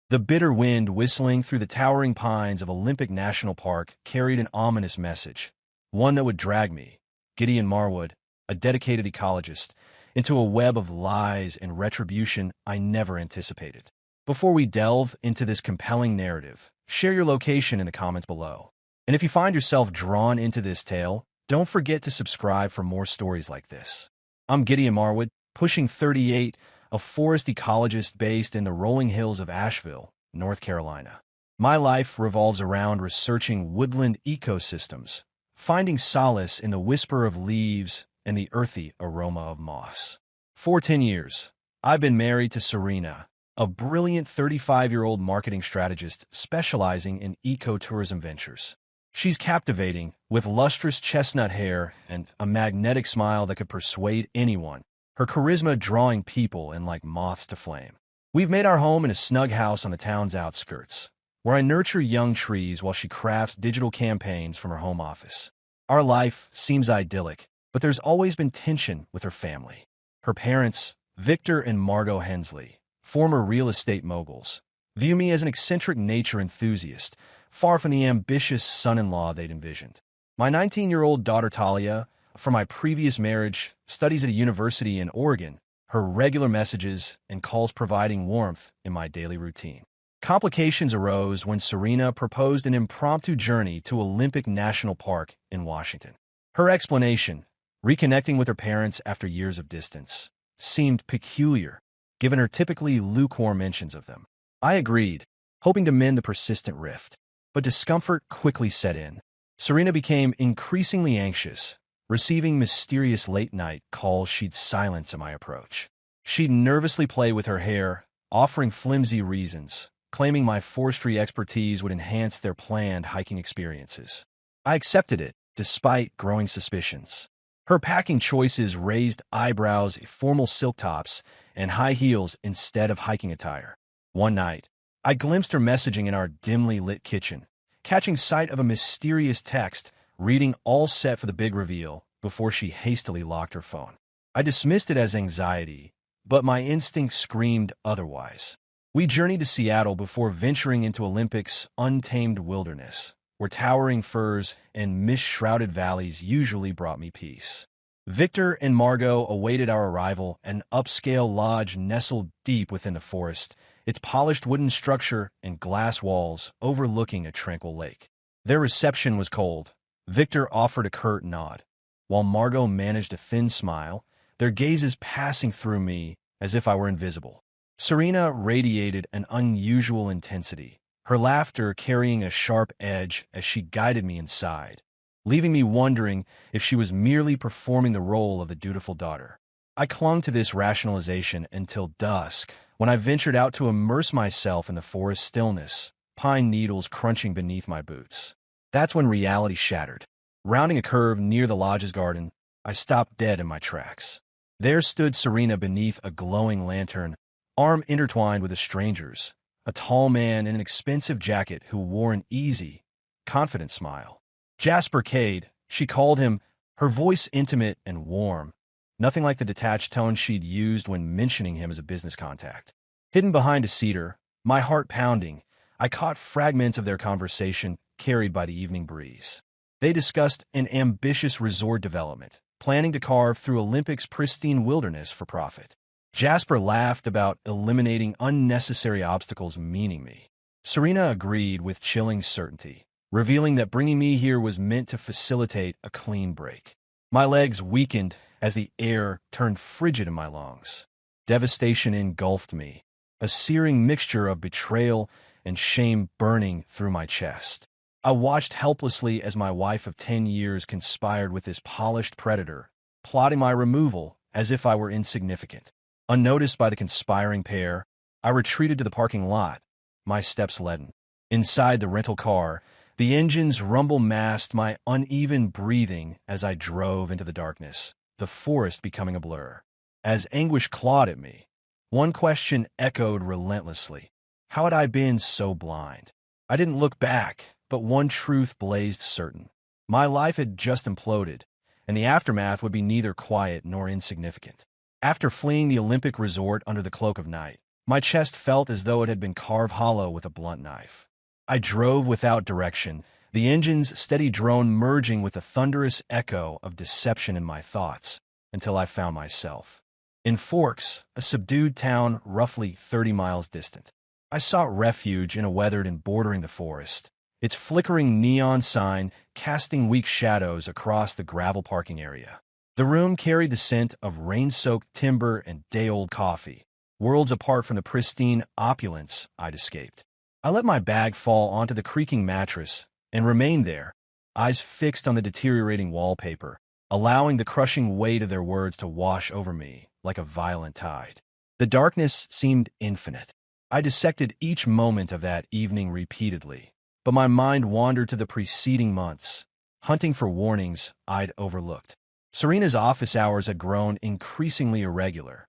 The bitter wind whistling through the towering pines of Olympic National Park carried an ominous message, one that would drag me, Gideon Marwood, a dedicated ecologist, into a web of lies and retribution I never anticipated. Before we delve into this compelling narrative, share your location in the comments below. And if you find yourself drawn into this tale, don't forget to subscribe for more stories like this. I'm Gideon Marwood, pushing 38, a forest ecologist based in the rolling hills of Asheville, North Carolina. My life revolves around researching woodland ecosystems, finding solace in the whisper of leaves and the earthy aroma of moss. For 10 years, I've been married to Serena, a brilliant 35-year-old marketing strategist specializing in ecotourism ventures. She's captivating, with lustrous chestnut hair and a magnetic smile that could persuade anyone, her charisma drawing people in like moths to flame. We've made our home in a snug house on the town's outskirts, where I nurture young trees while she crafts digital campaigns from her home office. Our life seems idyllic, but there's always been tension with her family. Her parents, Victor and Margot Hensley, former real estate moguls, view me as an eccentric nature enthusiast, far from the ambitious son-in-law they'd envisioned. My 19-year-old daughter Talia, from my previous marriage, studies at a university in Oregon, her regular messages and calls providing warmth in my daily routine. Complications arose when Serena proposed an impromptu journey to Olympic National Park in Washington. Her explanation, reconnecting with her parents after years of distance, seemed peculiar, given her typically lukewarm mentions of them. I agreed, hoping to mend the persistent rift. But discomfort quickly set in. Serena became increasingly anxious, receiving mysterious late-night calls she'd silence at my approach. She'd nervously play with her hair, offering flimsy reasons, claiming my forestry expertise would enhance their planned hiking experiences. I accepted it, despite growing suspicions. Her packing choices raised eyebrows, formal silk tops, and high heels instead of hiking attire. One night, I glimpsed her messaging in our dimly lit kitchen, catching sight of a mysterious text, reading all set for the big reveal before she hastily locked her phone. I dismissed it as anxiety, but my instinct screamed otherwise. We journeyed to Seattle before venturing into Olympic's untamed wilderness, where towering firs and mist-shrouded valleys usually brought me peace. Victor and Margot awaited our arrival, an upscale lodge nestled deep within the forest, its polished wooden structure and glass walls overlooking a tranquil lake. Their reception was cold. Victor offered a curt nod, while Margot managed a thin smile, their gazes passing through me as if I were invisible. Serena radiated an unusual intensity, her laughter carrying a sharp edge as she guided me inside, leaving me wondering if she was merely performing the role of the dutiful daughter. I clung to this rationalization until dusk, when I ventured out to immerse myself in the forest stillness, pine needles crunching beneath my boots. That's when reality shattered. Rounding a curve near the lodge's garden, I stopped dead in my tracks. There stood Serena beneath a glowing lantern, arm intertwined with a stranger's, a tall man in an expensive jacket who wore an easy, confident smile. Jasper Cade, she called him, her voice intimate and warm, nothing like the detached tone she'd used when mentioning him as a business contact. Hidden behind a cedar, my heart pounding, I caught fragments of their conversation carried by the evening breeze. They discussed an ambitious resort development, planning to carve through Olympic's pristine wilderness for profit. Jasper laughed about eliminating unnecessary obstacles meaning me. Serena agreed with chilling certainty, revealing that bringing me here was meant to facilitate a clean break. My legs weakened as the air turned frigid in my lungs. Devastation engulfed me, a searing mixture of betrayal and shame burning through my chest. I watched helplessly as my wife of 10 years conspired with this polished predator, plotting my removal as if I were insignificant. Unnoticed by the conspiring pair, I retreated to the parking lot, my steps leaden. Inside the rental car, the engine's rumble masked my uneven breathing as I drove into the darkness, the forest becoming a blur. As anguish clawed at me, one question echoed relentlessly. How had I been so blind? I didn't look back, but one truth blazed certain. My life had just imploded, and the aftermath would be neither quiet nor insignificant. After fleeing the Olympic resort under the cloak of night, My chest felt as though it had been carved hollow with a blunt knife. I drove without direction, the engine's steady drone merging with a thunderous echo of deception in my thoughts, until I found myself in Forks, a subdued town roughly 30 miles distant. I sought refuge in a weathered and bordering the forest, its flickering neon sign casting weak shadows across the gravel parking area. The room carried the scent of rain-soaked timber and day-old coffee, worlds apart from the pristine opulence I'd escaped. I let my bag fall onto the creaking mattress and remained there, eyes fixed on the deteriorating wallpaper, allowing the crushing weight of their words to wash over me like a violent tide. The darkness seemed infinite. I dissected each moment of that evening repeatedly, but my mind wandered to the preceding months, hunting for warnings I'd overlooked. Serena's office hours had grown increasingly irregular,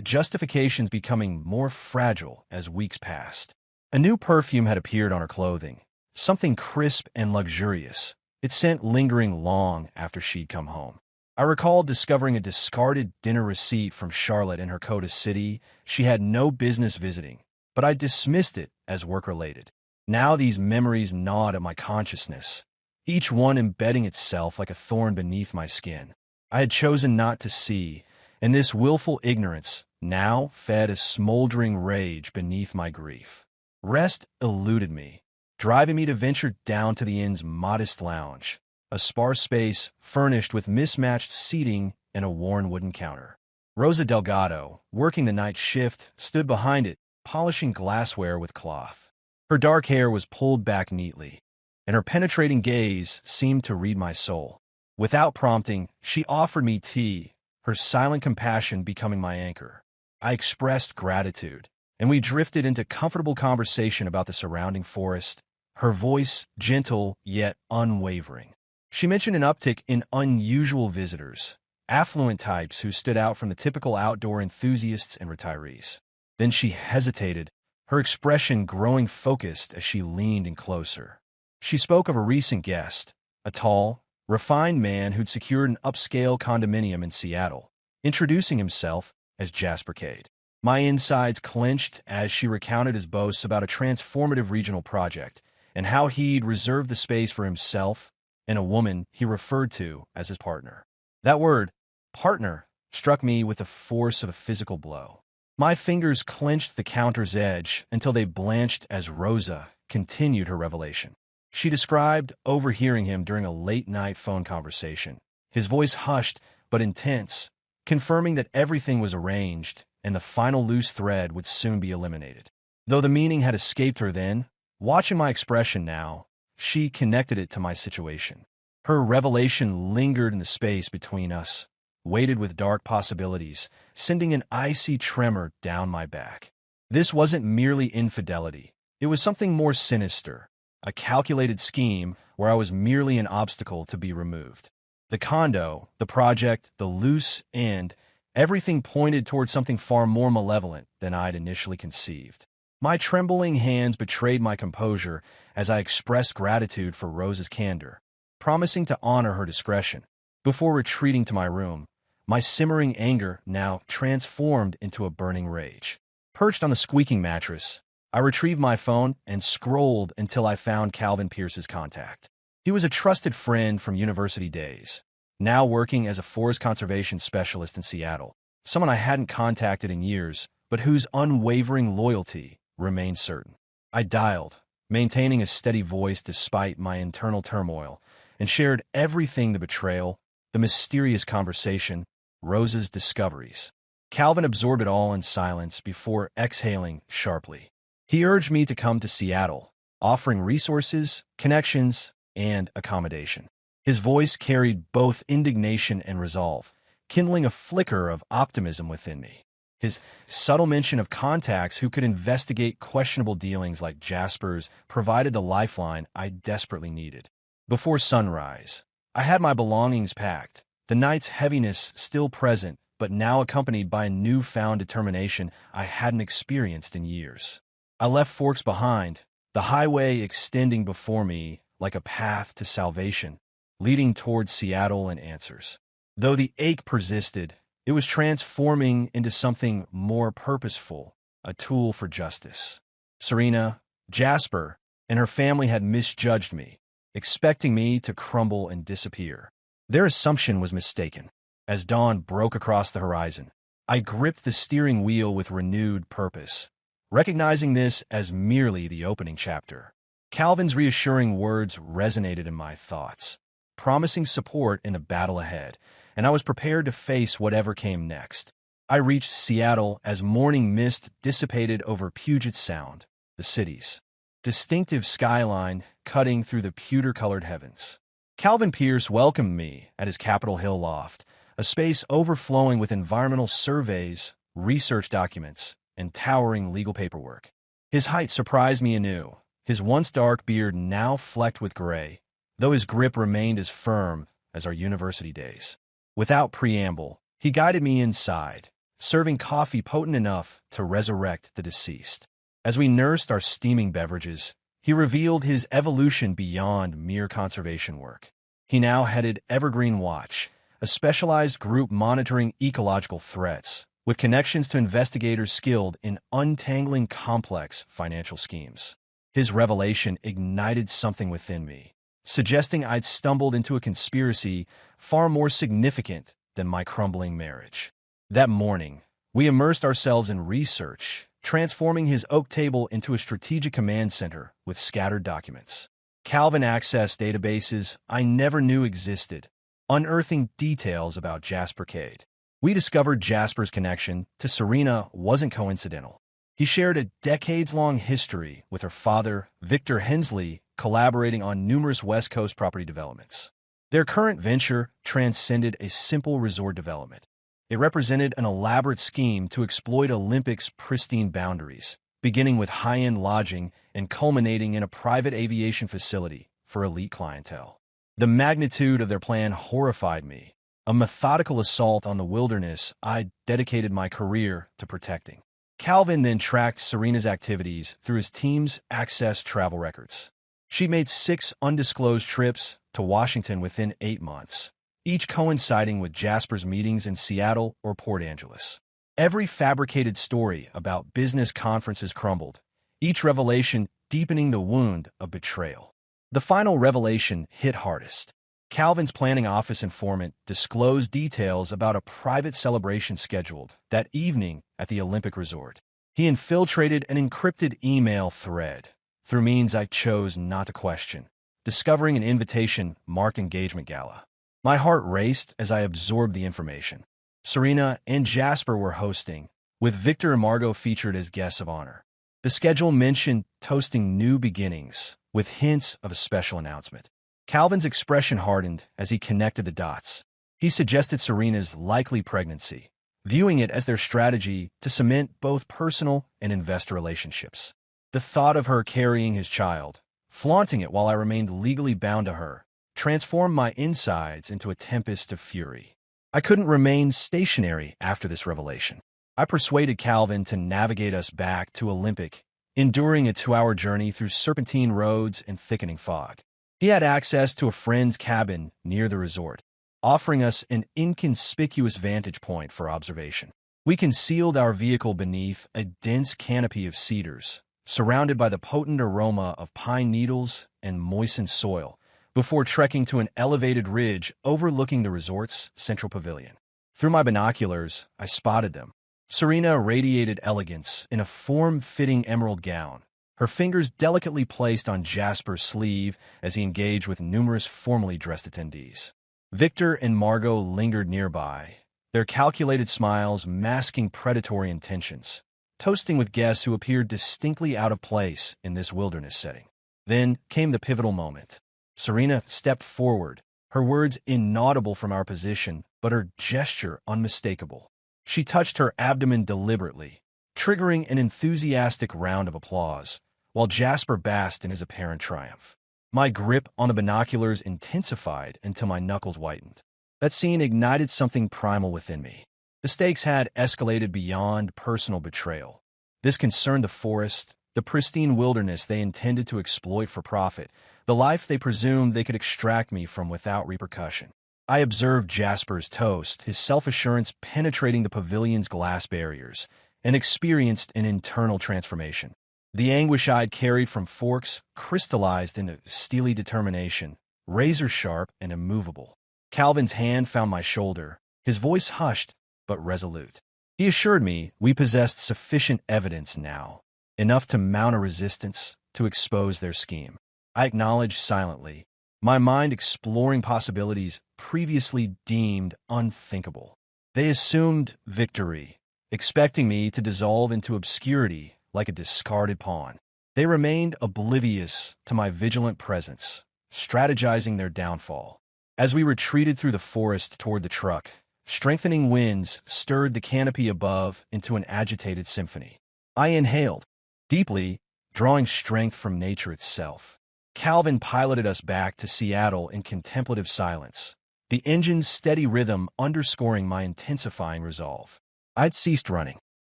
justifications becoming more fragile as weeks passed. A new perfume had appeared on her clothing, something crisp and luxurious, its scent lingering long after she'd come home. I recalled discovering a discarded dinner receipt from Charlotte in her coat of city she had no business visiting, but I dismissed it as work-related. Now these memories gnawed at my consciousness, each one embedding itself like a thorn beneath my skin. I had chosen not to see, and this willful ignorance now fed a smoldering rage beneath my grief. Rest eluded me, driving me to venture down to the inn's modest lounge, a sparse space furnished with mismatched seating and a worn wooden counter. Rosa Delgado, working the night shift, stood behind it, polishing glassware with cloth. Her dark hair was pulled back neatly, and her penetrating gaze seemed to read my soul. Without prompting, she offered me tea, her silent compassion becoming my anchor. I expressed gratitude, and we drifted into comfortable conversation about the surrounding forest, her voice gentle yet unwavering. She mentioned an uptick in unusual visitors, affluent types who stood out from the typical outdoor enthusiasts and retirees. Then she hesitated, her expression growing focused as she leaned in closer. She spoke of a recent guest, a tall, refined man who'd secured an upscale condominium in Seattle, introducing himself as Jasper Cade. My insides clenched as she recounted his boasts about a transformative regional project and how he'd reserved the space for himself and a woman he referred to as his partner. That word, partner, struck me with the force of a physical blow. My fingers clenched the counter's edge until they blanched as Rosa continued her revelation. She described overhearing him during a late-night phone conversation, his voice hushed but intense, confirming that everything was arranged and the final loose thread would soon be eliminated. Though the meaning had escaped her then, watching my expression now, she connected it to my situation. Her revelation lingered in the space between us, weighted with dark possibilities, sending an icy tremor down my back. This wasn't merely infidelity. It was something more sinister, a calculated scheme where I was merely an obstacle to be removed. The condo, the project, the loose end, everything pointed toward something far more malevolent than I'd initially conceived. My trembling hands betrayed my composure as I expressed gratitude for Rosa's candor, promising to honor her discretion. Before retreating to my room, my simmering anger now transformed into a burning rage. Perched on the squeaking mattress, I retrieved my phone and scrolled until I found Calvin Pierce's contact. He was a trusted friend from university days, now working as a forest conservation specialist in Seattle, someone I hadn't contacted in years, but whose unwavering loyalty remained certain. I dialed, maintaining a steady voice despite my internal turmoil, and shared everything: the betrayal, the mysterious conversation, Rosa's discoveries. Calvin absorbed it all in silence before exhaling sharply. He urged me to come to Seattle, offering resources, connections, and accommodation. His voice carried both indignation and resolve, kindling a flicker of optimism within me. His subtle mention of contacts who could investigate questionable dealings like Jasper's provided the lifeline I desperately needed. Before sunrise, I had my belongings packed, the night's heaviness still present, but now accompanied by a newfound determination I hadn't experienced in years. I left Forks behind, the highway extending before me like a path to salvation, leading towards Seattle and answers. Though the ache persisted, it was transforming into something more purposeful, a tool for justice. Serena, Jasper, and her family had misjudged me, expecting me to crumble and disappear. Their assumption was mistaken. As dawn broke across the horizon, I gripped the steering wheel with renewed purpose, recognizing this as merely the opening chapter. Calvin's reassuring words resonated in my thoughts, promising support in the battle ahead, and I was prepared to face whatever came next. I reached Seattle as morning mist dissipated over Puget Sound, the city's distinctive skyline cutting through the pewter-colored heavens. Calvin Pierce welcomed me at his Capitol Hill loft, a space overflowing with environmental surveys, research documents, and towering legal paperwork. His height surprised me anew, his once dark beard now flecked with gray, though his grip remained as firm as our university days. Without preamble, he guided me inside, serving coffee potent enough to resurrect the deceased. As we nursed our steaming beverages, he revealed his evolution beyond mere conservation work. He now headed Evergreen Watch, a specialized group monitoring ecological threats, with connections to investigators skilled in untangling complex financial schemes. His revelation ignited something within me, suggesting I'd stumbled into a conspiracy far more significant than my crumbling marriage. That morning, we immersed ourselves in research, transforming his oak table into a strategic command center with scattered documents. Calvin accessed databases I never knew existed, unearthing details about Jasper Cade. We discovered Jasper's connection to Serena wasn't coincidental. He shared a decades-long history with her father, Victor Hensley, collaborating on numerous West Coast property developments. Their current venture transcended a simple resort development. It represented an elaborate scheme to exploit Olympic's pristine boundaries, beginning with high-end lodging and culminating in a private aviation facility for elite clientele. The magnitude of their plan horrified me, a methodical assault on the wilderness I'd dedicated my career to protecting. Calvin then tracked Serena's activities through his team's Access travel records. She made 6 undisclosed trips to Washington within 8 months, each coinciding with Jasper's meetings in Seattle or Port Angeles. Every fabricated story about business conferences crumbled, each revelation deepening the wound of betrayal. The final revelation hit hardest. Calvin's planning office informant disclosed details about a private celebration scheduled that evening at the Olympic Resort. He infiltrated an encrypted email thread through means I chose not to question, discovering an invitation marked engagement gala. My heart raced as I absorbed the information. Serena and Jasper were hosting, with Victor and Margot featured as guests of honor. The schedule mentioned toasting new beginnings, with hints of a special announcement. Calvin's expression hardened as he connected the dots. He suggested Serena's likely pregnancy, viewing it as their strategy to cement both personal and investor relationships. The thought of her carrying his child, flaunting it while I remained legally bound to her, transformed my insides into a tempest of fury. I couldn't remain stationary after this revelation. I persuaded Calvin to navigate us back to Olympic, enduring a 2-hour journey through serpentine roads and thickening fog. He had access to a friend's cabin near the resort, offering us an inconspicuous vantage point for observation. We concealed our vehicle beneath a dense canopy of cedars, surrounded by the potent aroma of pine needles and moistened soil, before trekking to an elevated ridge overlooking the resort's central pavilion. Through my binoculars, I spotted them. Serena radiated elegance in a form-fitting emerald gown, her fingers delicately placed on Jasper's sleeve as he engaged with numerous formally dressed attendees. Victor and Margot lingered nearby, their calculated smiles masking predatory intentions, toasting with guests who appeared distinctly out of place in this wilderness setting. Then came the pivotal moment. Serena stepped forward, her words inaudible from our position, but her gesture unmistakable. She touched her abdomen deliberately, triggering an enthusiastic round of applause, while Jasper basked in his apparent triumph. My grip on the binoculars intensified until my knuckles whitened. That scene ignited something primal within me. The stakes had escalated beyond personal betrayal. This concerned the forest, the pristine wilderness they intended to exploit for profit, the life they presumed they could extract me from without repercussion. I observed Jasper's toast, his self-assurance penetrating the pavilion's glass barriers, and experienced an internal transformation. The anguish I'd carried from Forks crystallized into steely determination, razor-sharp and immovable. Calvin's hand found my shoulder, his voice hushed but resolute. He assured me we possessed sufficient evidence now, enough to mount a resistance, to expose their scheme. I acknowledged silently, my mind exploring possibilities previously deemed unthinkable. They assumed victory, expecting me to dissolve into obscurity like a discarded pawn. They remained oblivious to my vigilant presence, strategizing their downfall. As we retreated through the forest toward the truck, strengthening winds stirred the canopy above into an agitated symphony. I inhaled deeply, drawing strength from nature itself. Calvin piloted us back to Seattle in contemplative silence, the engine's steady rhythm underscoring my intensifying resolve. I'd ceased running.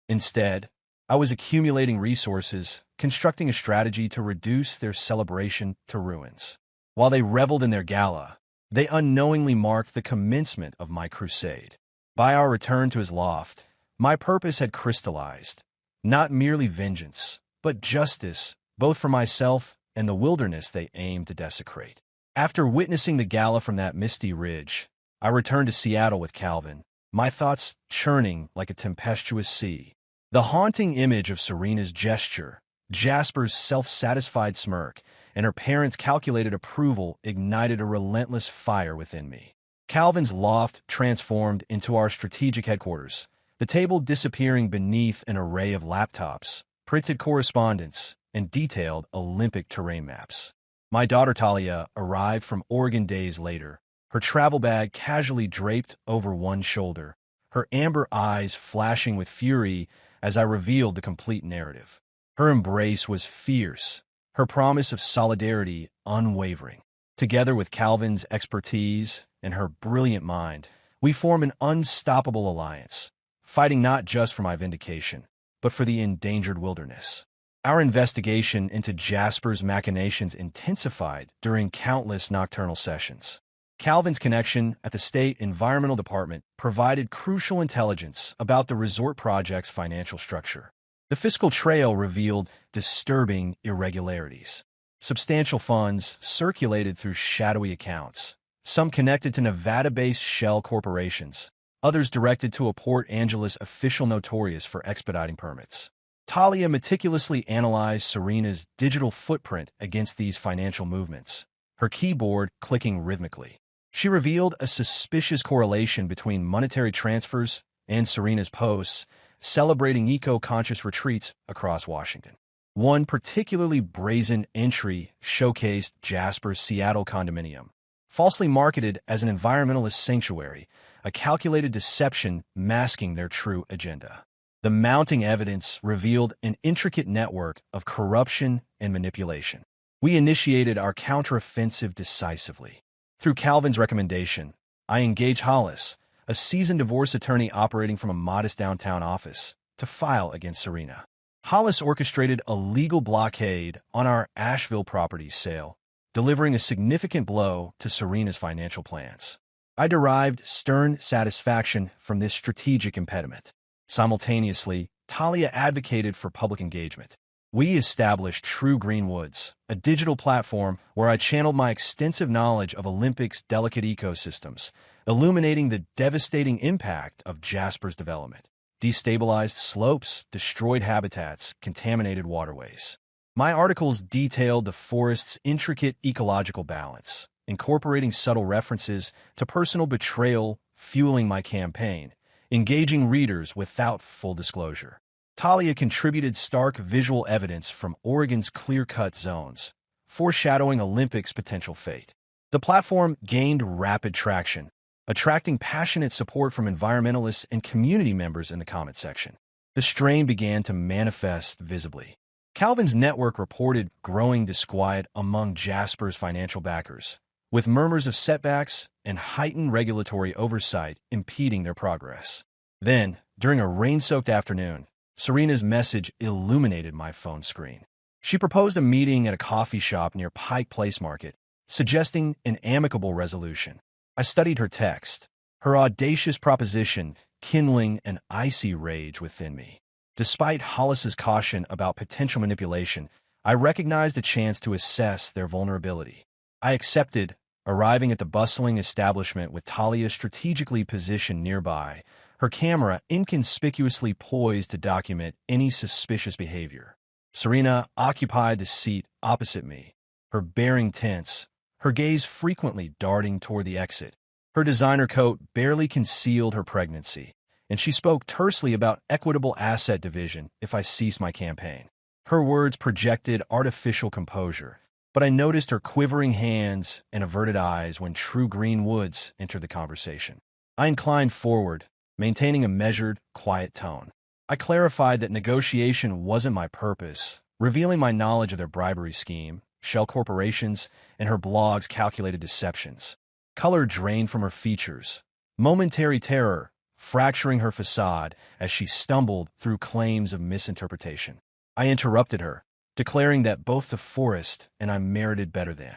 Instead, I was accumulating resources, constructing a strategy to reduce their celebration to ruins. While they reveled in their gala, they unknowingly marked the commencement of my crusade. By our return to his loft, my purpose had crystallized, not merely vengeance, but justice, both for myself and the wilderness they aimed to desecrate. After witnessing the gala from that misty ridge, I returned to Seattle with Calvin, my thoughts churning like a tempestuous sea. The haunting image of Serena's gesture, Jasper's self-satisfied smirk, and her parents' calculated approval ignited a relentless fire within me. Calvin's loft transformed into our strategic headquarters, the table disappearing beneath an array of laptops, printed correspondence, and detailed Olympic terrain maps. My daughter Talia arrived from Oregon days later, her travel bag casually draped over one shoulder, her amber eyes flashing with fury as I revealed the complete narrative. Her embrace was fierce, her promise of solidarity unwavering. Together with Calvin's expertise and her brilliant mind, we form an unstoppable alliance, fighting not just for my vindication, but for the endangered wilderness. Our investigation into Jasper's machinations intensified during countless nocturnal sessions. Calvin's connection at the State Environmental Department provided crucial intelligence about the resort project's financial structure. The fiscal trail revealed disturbing irregularities. Substantial funds circulated through shadowy accounts, some connected to Nevada-based shell corporations, others directed to a Port Angeles official notorious for expediting permits. Talia meticulously analyzed Serena's digital footprint against these financial movements, her keyboard clicking rhythmically. She revealed a suspicious correlation between monetary transfers and Serena's posts, celebrating eco-conscious retreats across Washington. One particularly brazen entry showcased Jasper's Seattle condominium, falsely marketed as an environmentalist sanctuary, a calculated deception masking their true agenda. The mounting evidence revealed an intricate network of corruption and manipulation. We initiated our counteroffensive decisively. Through Calvin's recommendation, I engaged Hollis, a seasoned divorce attorney operating from a modest downtown office, to file against Serena. Hollis orchestrated a legal blockade on our Asheville properties sale, delivering a significant blow to Serena's financial plans. I derived stern satisfaction from this strategic impediment. Simultaneously, Talia advocated for public engagement. We established True Greenwoods, a digital platform where I channeled my extensive knowledge of Olympics' delicate ecosystems, illuminating the devastating impact of Jasper's development. Destabilized slopes, destroyed habitats, contaminated waterways. My articles detailed the forest's intricate ecological balance, incorporating subtle references to personal betrayal, fueling my campaign, engaging readers without full disclosure. Talia contributed stark visual evidence from Oregon's clear-cut zones, foreshadowing Olympics' potential fate. The platform gained rapid traction, attracting passionate support from environmentalists and community members in the comment section. The strain began to manifest visibly. Calvin's network reported growing disquiet among Jasper's financial backers, with murmurs of setbacks and heightened regulatory oversight impeding their progress. Then, during a rain-soaked afternoon, Serena's message illuminated my phone screen. She proposed a meeting at a coffee shop near Pike Place Market, suggesting an amicable resolution. I studied her text, her audacious proposition kindling an icy rage within me. Despite Hollis's caution about potential manipulation, I recognized a chance to assess their vulnerability. I accepted, arriving at the bustling establishment with Talia strategically positioned nearby, her camera inconspicuously poised to document any suspicious behavior. Serena occupied the seat opposite me, her bearing tense, her gaze frequently darting toward the exit. Her designer coat barely concealed her pregnancy, and she spoke tersely about equitable asset division if I ceased my campaign. Her words projected artificial composure, but I noticed her quivering hands and averted eyes when True Green Woods entered the conversation. I inclined forward, maintaining a measured, quiet tone. I clarified that negotiation wasn't my purpose, revealing my knowledge of their bribery scheme, shell corporations, and her blog's calculated deceptions. Color drained from her features, momentary terror fracturing her facade as she stumbled through claims of misinterpretation. I interrupted her, declaring that both the forest and I merited better than.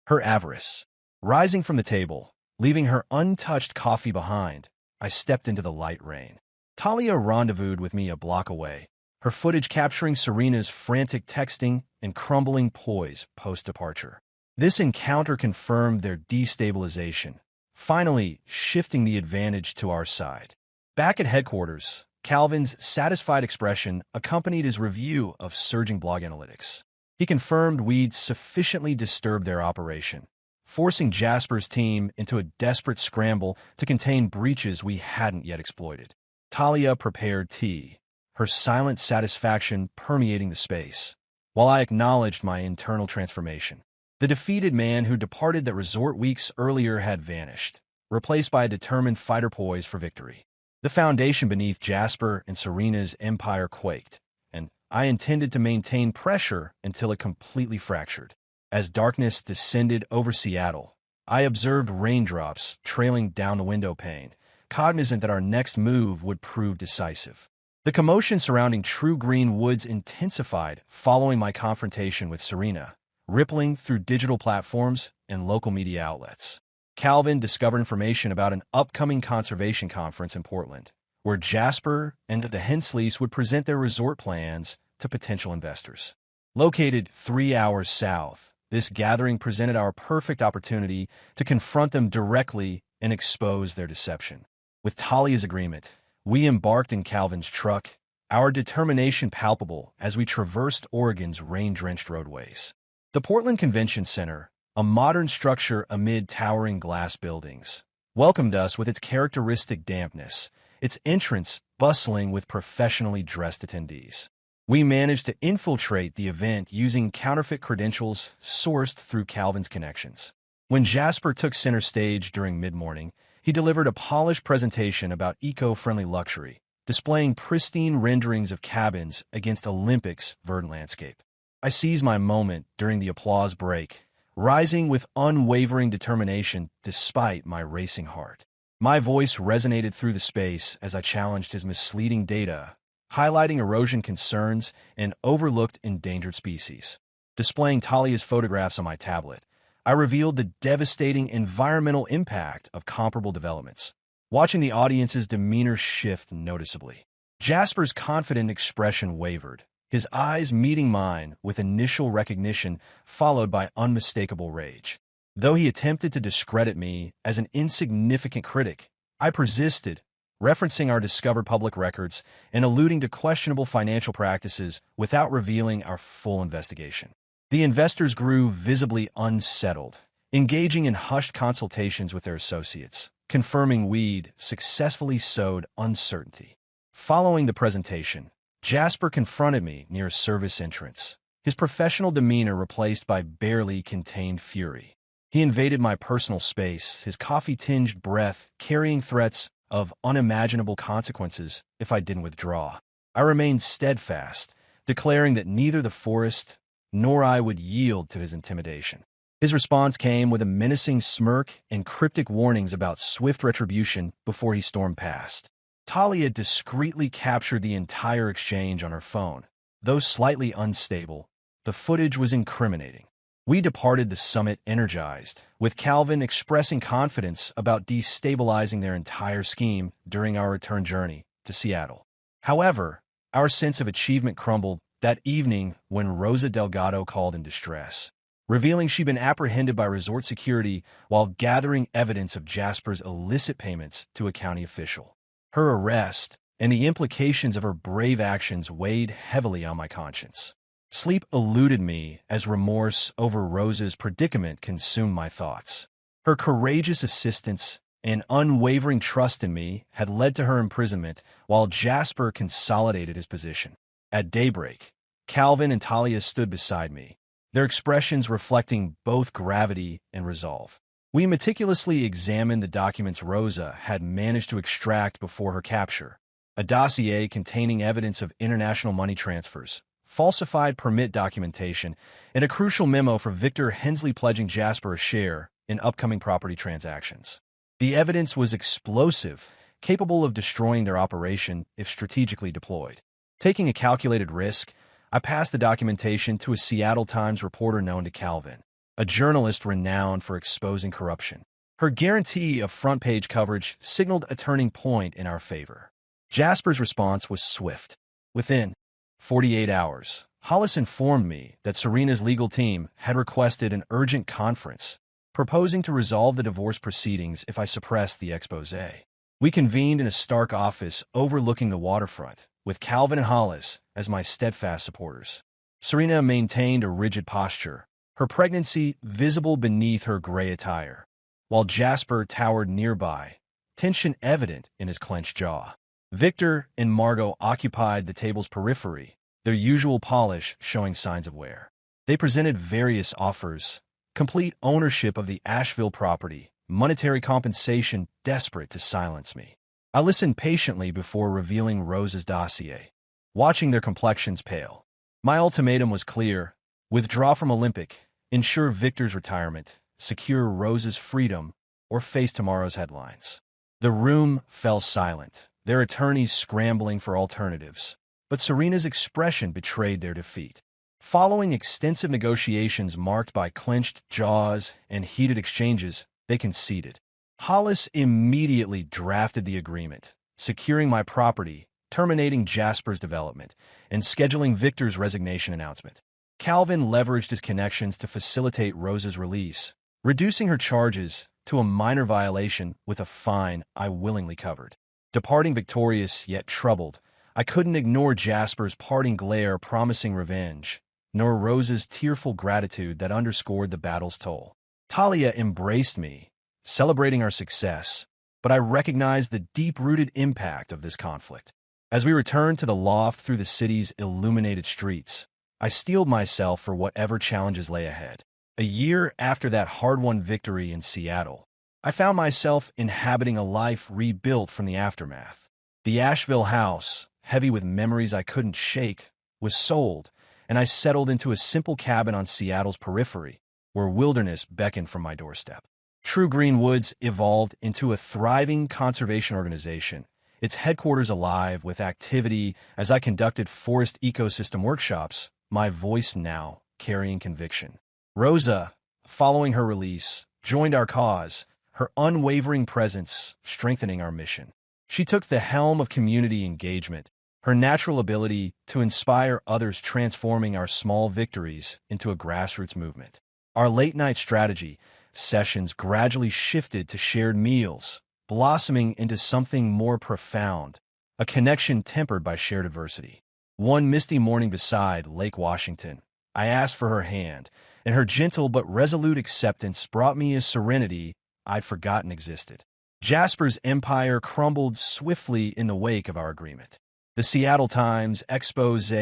Her avarice. Rising from the table, leaving her untouched coffee behind, I stepped into the light rain. Talia rendezvoused with me a block away, her footage capturing Serena's frantic texting and crumbling poise post-departure. This encounter confirmed their destabilization, finally shifting the advantage to our side. Back at headquarters, Calvin's satisfied expression accompanied his review of surging blog analytics. He confirmed we'd sufficiently disturbed their operation, forcing Jasper's team into a desperate scramble to contain breaches we hadn't yet exploited. Talia prepared tea, her silent satisfaction permeating the space, while I acknowledged my internal transformation. The defeated man who departed that resort weeks earlier had vanished, replaced by a determined fighter poised for victory. The foundation beneath Jasper and Serena's empire quaked, and I intended to maintain pressure until it completely fractured. As darkness descended over Seattle, I observed raindrops trailing down the window pane, cognizant that our next move would prove decisive. The commotion surrounding True Green Woods intensified following my confrontation with Serena, rippling through digital platforms and local media outlets. Calvin discovered information about an upcoming conservation conference in Portland, where Jasper and the Hensleys would present their resort plans to potential investors. Located 3 hours south, this gathering presented our perfect opportunity to confront them directly and expose their deception. With Talia's agreement, we embarked in Calvin's truck, our determination palpable as we traversed Oregon's rain-drenched roadways. The Portland Convention Center, a modern structure amid towering glass buildings, welcomed us with its characteristic dampness, its entrance bustling with professionally dressed attendees. We managed to infiltrate the event using counterfeit credentials sourced through Calvin's connections. When Jasper took center stage during mid-morning, he delivered a polished presentation about eco-friendly luxury, displaying pristine renderings of cabins against Olympic's verdant landscape. I seized my moment during the applause break, rising with unwavering determination despite my racing heart. My voice resonated through the space as I challenged his misleading data, highlighting erosion concerns and overlooked endangered species. Displaying Talia's photographs on my tablet, I revealed the devastating environmental impact of comparable developments, watching the audience's demeanor shift noticeably. Jasper's confident expression wavered, his eyes meeting mine with initial recognition followed by unmistakable rage. Though he attempted to discredit me as an insignificant critic, I persisted, referencing our discovered public records and alluding to questionable financial practices without revealing our full investigation. The investors grew visibly unsettled, engaging in hushed consultations with their associates, confirming we'd successfully sowed uncertainty. Following the presentation, Jasper confronted me near a service entrance, his professional demeanor replaced by barely contained fury. He invaded my personal space, his coffee-tinged breath carrying threats of unimaginable consequences if I didn't withdraw. I remained steadfast, declaring that neither the forest nor I would yield to his intimidation. His response came with a menacing smirk and cryptic warnings about swift retribution before he stormed past. Talia discreetly captured the entire exchange on her phone. Though slightly unstable, the footage was incriminating. We departed the summit energized, with Calvin expressing confidence about destabilizing their entire scheme during our return journey to Seattle. However, Our sense of achievement crumbled that evening when Rosa Delgado called in distress, revealing she'd been apprehended by resort security while gathering evidence of Jasper's illicit payments to a county official. Her arrest and the implications of her brave actions weighed heavily on my conscience. Sleep eluded me as remorse over Rosa's predicament consumed my thoughts. Her courageous assistance and unwavering trust in me had led to her imprisonment, while Jasper consolidated his position. At daybreak, Calvin and Talia stood beside me, their expressions reflecting both gravity and resolve. We meticulously examined the documents Rosa had managed to extract before her capture, a dossier containing evidence of international money transfers, falsified permit documentation, and a crucial memo for Victor Hensley pledging Jasper a share in upcoming property transactions. The evidence was explosive, capable of destroying their operation if strategically deployed. Taking a calculated risk, I passed the documentation to a Seattle Times reporter known to Calvin, a journalist renowned for exposing corruption. Her guarantee of front-page coverage signaled a turning point in our favor. Jasper's response was swift. Within 48 hours, Hollis informed me that Serena's legal team had requested an urgent conference, proposing to resolve the divorce proceedings if I suppressed the exposé. We convened in a Stark office overlooking the waterfront, with Calvin and Hollis as my steadfast supporters. Serena maintained a rigid posture, her pregnancy visible beneath her gray attire, while Jasper towered nearby, tension evident in his clenched jaw. Victor and Margot occupied the table's periphery, their usual polish showing signs of wear. They presented various offers: complete ownership of the Asheville property, monetary compensation desperate to silence me. I listened patiently before revealing Rosa's dossier, watching their complexions pale. My ultimatum was clear: withdraw from Olympic, ensure Victor's retirement, secure Rosa's freedom, or face tomorrow's headlines. The room fell silent, their attorneys scrambling for alternatives, but Serena's expression betrayed their defeat. Following extensive negotiations marked by clenched jaws and heated exchanges, they conceded. Hollis immediately drafted the agreement, securing my property, terminating Jasper's development, and scheduling Victor's resignation announcement. Calvin leveraged his connections to facilitate Rosa's release, reducing her charges to a minor violation with a fine I willingly covered. Departing victorious yet troubled, I couldn't ignore Jasper's parting glare promising revenge, nor Rosa's tearful gratitude that underscored the battle's toll. Talia embraced me, celebrating our success, but I recognized the deep-rooted impact of this conflict. As we returned to the loft through the city's illuminated streets, I steeled myself for whatever challenges lay ahead. A year after that hard-won victory in Seattle, I found myself inhabiting a life rebuilt from the aftermath. The Asheville house, heavy with memories I couldn't shake, was sold, and I settled into a simple cabin on Seattle's periphery, where wilderness beckoned from my doorstep. True Green Woods evolved into a thriving conservation organization, its headquarters alive with activity as I conducted forest ecosystem workshops, my voice now carrying conviction. Rosa, following her release, joined our cause, her unwavering presence strengthening our mission. She took the helm of community engagement, her natural ability to inspire others transforming our small victories into a grassroots movement. Our late-night strategy sessions gradually shifted to shared meals, blossoming into something more profound, a connection tempered by shared adversity. One misty morning beside Lake Washington, I asked for her hand, and her gentle but resolute acceptance brought me a serenity I'd forgotten existed. Jasper's empire crumbled swiftly in the wake of our agreement. The Seattle Times expose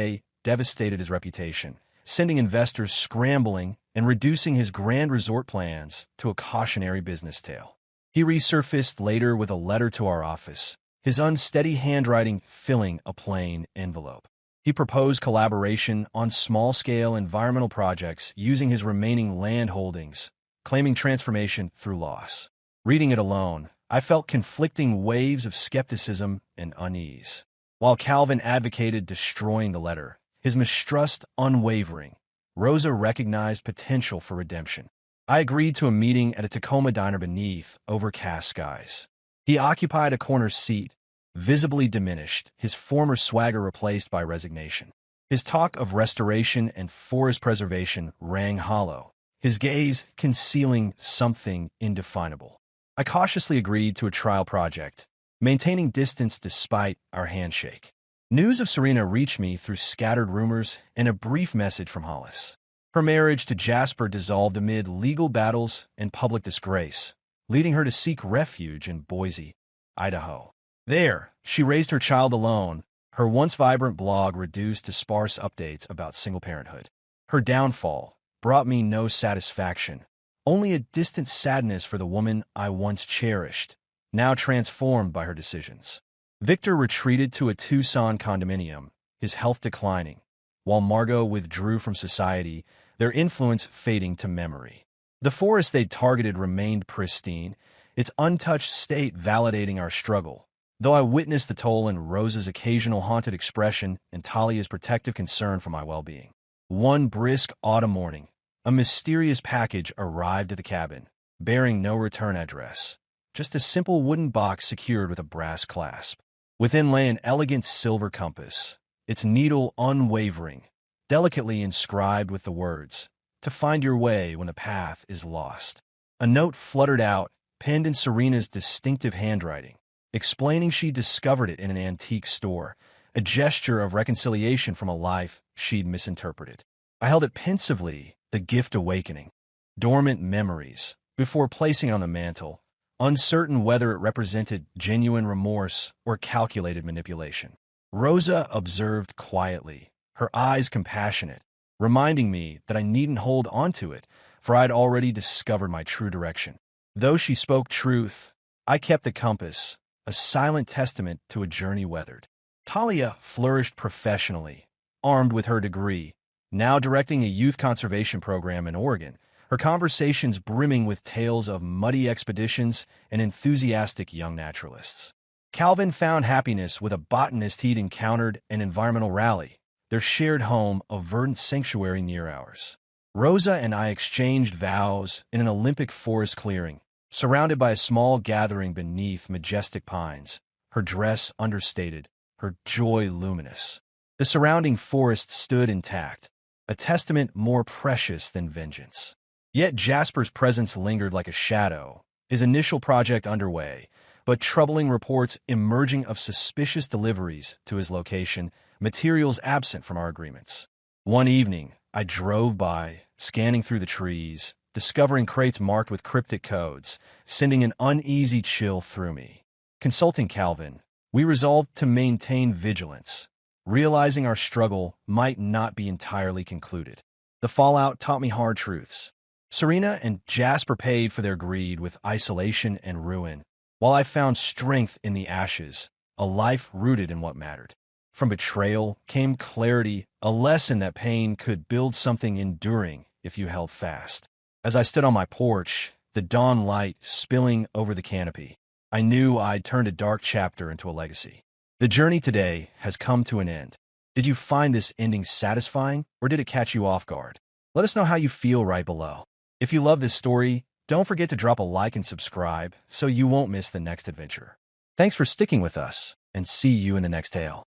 devastated his reputation, sending investors scrambling and reducing his grand resort plans to a cautionary business tale. He resurfaced later with a letter to our office, his unsteady handwriting filling a plain envelope. He proposed collaboration on small-scale environmental projects using his remaining land holdings, claiming transformation through loss. Reading it alone, I felt conflicting waves of skepticism and unease. While Calvin advocated destroying the letter, his mistrust unwavering, Rosa recognized potential for redemption. I agreed to a meeting at a Tacoma diner beneath overcast skies. He occupied a corner seat, visibly diminished, his former swagger replaced by resignation. His talk of restoration and forest preservation rang hollow, his gaze concealing something indefinable. I cautiously agreed to a trial project, maintaining distance despite our handshake. News of Serena reached me through scattered rumors and a brief message from Hollis. Her marriage to Jasper dissolved amid legal battles and public disgrace, leading her to seek refuge in Boise, Idaho. There, she raised her child alone, her once vibrant blog reduced to sparse updates about single parenthood. Her downfall brought me no satisfaction, only a distant sadness for the woman I once cherished, now transformed by her decisions. Victor retreated to a Tucson condominium, his health declining, while Margot withdrew from society, their influence fading to memory. The forest they'd targeted remained pristine, its untouched state validating our struggle, though I witnessed the toll in Rosa's occasional haunted expression and Talia's protective concern for my well-being. One brisk autumn morning, a mysterious package arrived at the cabin, bearing no return address, just a simple wooden box secured with a brass clasp. Within lay an elegant silver compass, its needle unwavering, delicately inscribed with the words, "To find your way when the path is lost." A note fluttered out, penned in Serena's distinctive handwriting, explaining she discovered it in an antique store, a gesture of reconciliation from a life she'd misinterpreted. I held it pensively, the gift awakening dormant memories, before placing it on the mantel, uncertain whether it represented genuine remorse or calculated manipulation. Rosa observed quietly, her eyes compassionate, reminding me that I needn't hold onto it, for I'd already discovered my true direction. Though she spoke truth, I kept the compass, a silent testament to a journey weathered. Talia flourished professionally, armed with her degree, now directing a youth conservation program in Oregon, her conversations brimming with tales of muddy expeditions and enthusiastic young naturalists. Calvin found happiness with a botanist he'd encountered an environmental rally, their shared home a verdant sanctuary near ours. Rosa and I exchanged vows in an Olympic forest clearing, surrounded by a small gathering beneath majestic pines, her dress understated, her joy luminous. The surrounding forest stood intact, a testament more precious than vengeance. Yet Jasper's presence lingered like a shadow, his initial project underway, but troubling reports emerging of suspicious deliveries to his location, materials absent from our agreements. One evening, I drove by, scanning through the trees, discovering crates marked with cryptic codes, sending an uneasy chill through me. Consulting Calvin, we resolved to maintain vigilance, realizing our struggle might not be entirely concluded. The fallout taught me hard truths. Serena and Jasper paid for their greed with isolation and ruin, while I found strength in the ashes, a life rooted in what mattered. From betrayal came clarity, a lesson that pain could build something enduring if you held fast. As I stood on my porch, the dawn light spilling over the canopy, I knew I'd turned a dark chapter into a legacy. The journey today has come to an end. Did you find this ending satisfying, or did it catch you off guard? Let us know how you feel right below. If you love this story, don't forget to drop a like and subscribe so you won't miss the next adventure. Thanks for sticking with us, and see you in the next tale.